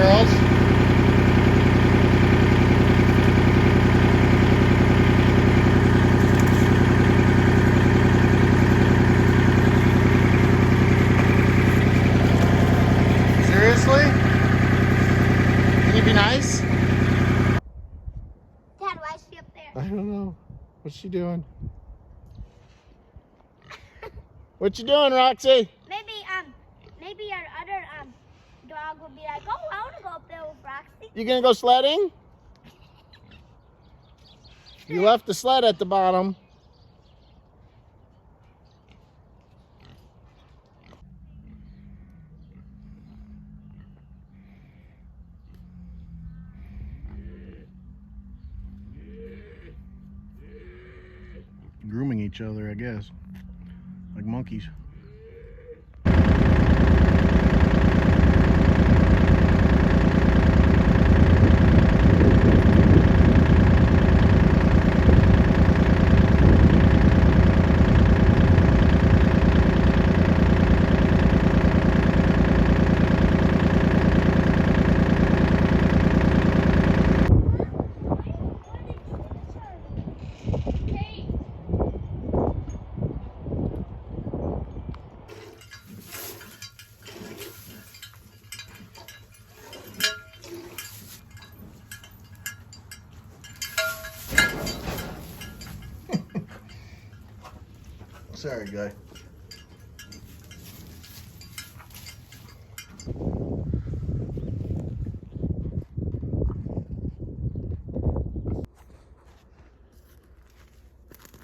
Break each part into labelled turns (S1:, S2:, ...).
S1: girls. Seriously? Can you be nice?
S2: Dad, why is she up there?
S1: I don't know. What's she doing? What you doing, Roxy?
S2: Maybe your other dog will be like, oh, I want to go up there with Roxy.
S1: You gonna go sledding? You left the sled at the bottom. Grooming each other, I guess. Like monkeys. Sorry, guy.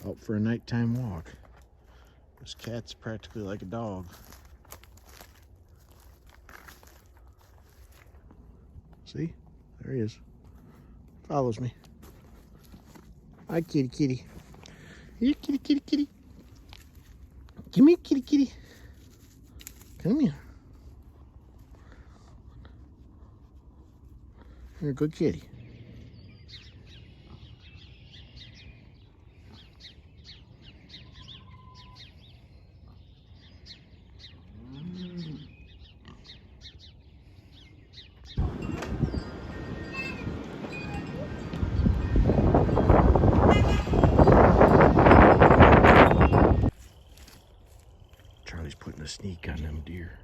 S1: Out for a nighttime walk. This cat's practically like a dog. See? There he is. Follows me. Hi, kitty, kitty. Here, kitty, kitty, kitty. Come here, kitty, kitty. Come here. You're a good kitty. Charlie's putting a sneak on them deer.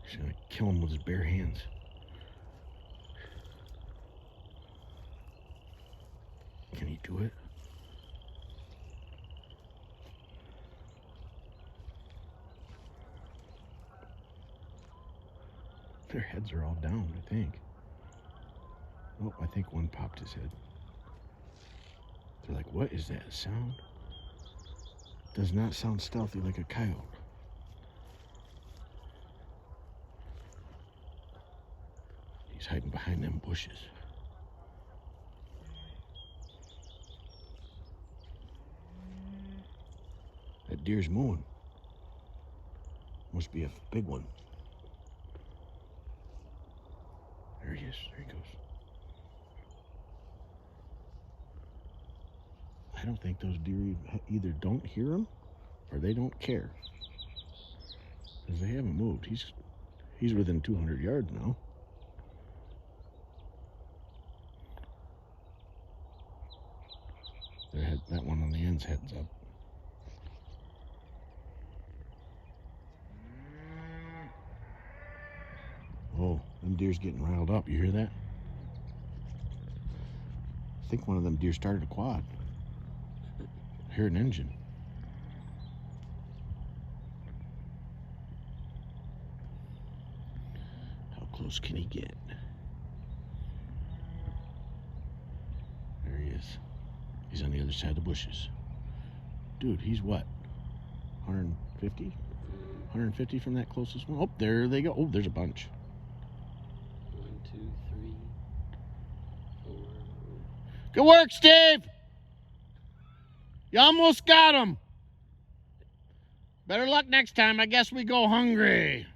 S1: He's gonna kill him with his bare hands. Can he do it? Their heads are all down, I think. Oh, I think one popped his head. They're like, what is that sound? Does not sound stealthy like a coyote. He's hiding behind them bushes. That deer's mooing. Must be a big one. There he is. There he goes. I don't think those deer either don't hear him or they don't care. Because they haven't moved. He's within 200 yards now. That one on the end's heads up. Oh, them deer's getting riled up. You hear that? I think one of them deer started a quad. I hear an engine. How close can he get? There he is. He's on the other side of the bushes. Dude, he's what? 150? 150 from that closest one? Oh, there they go. Oh, there's a bunch.
S3: 1, 2, 3, 4.
S1: Good work, Steve! You almost got him. Better luck next time. I guess we go hungry.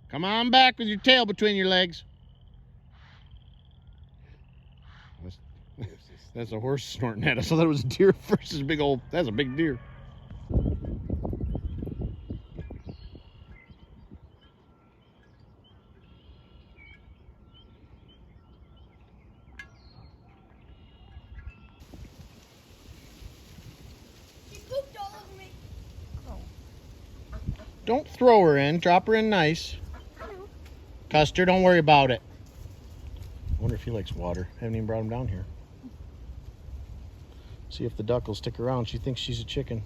S1: Come on back with your tail between your legs.
S3: There's this
S1: That's a horse snorting at us. I thought it was a deer versus big old. That's a big deer.
S2: She pooped all over me.
S1: Don't throw her in. Drop her in nice. Custer, don't worry about it. I wonder if he likes water. Haven't even brought him down here. See if the duck will stick around. She thinks she's a chicken.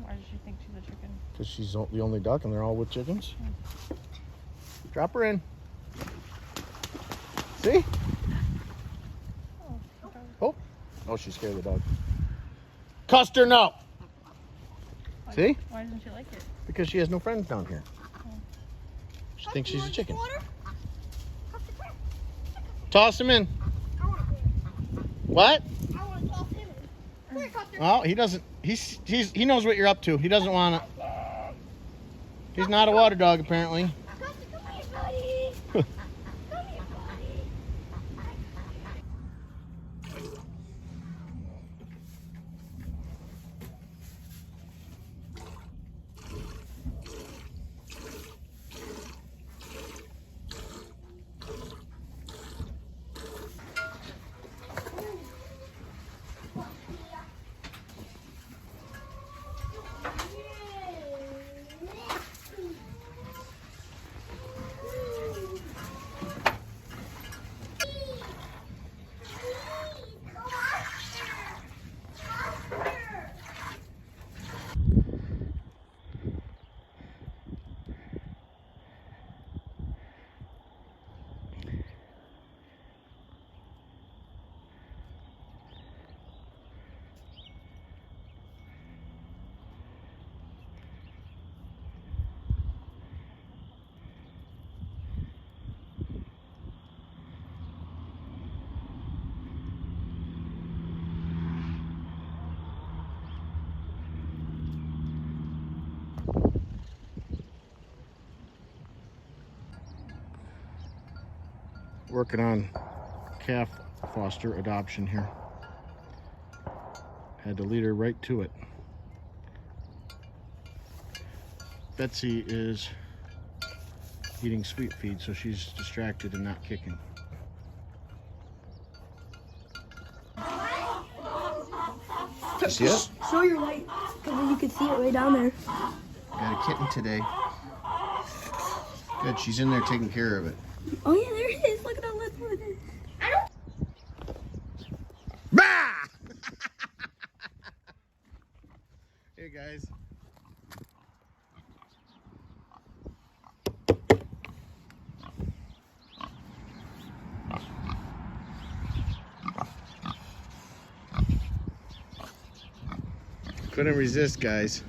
S4: Why does she think she's a chicken?
S1: Because she's the only duck and they're all with chickens. Drop her in. See?
S4: Oh, okay.
S1: Oh. Oh, she scared the dog. Custer, no. See?
S4: Why doesn't she like it?
S1: Because she has no friends down here. She thinks she's a chicken. Toss him in. What?
S2: I want to toss him in. Here, Custer.
S1: Well, he doesn't. He knows what you're up to. He doesn't want to. He's not a water dog, apparently.
S2: Custer, come here, buddy. Come here, buddy.
S1: Working on calf foster adoption here. Had to lead her right to it. Betsy is eating sweet feed, so she's distracted and not kicking. You see it?
S5: Show your light, because you can see it way down there.
S1: Got a kitten today. Good, she's in there taking care of it.
S5: Oh yeah, there it is. Look at that lip with it.
S1: Bah! Hey guys. Couldn't resist, guys.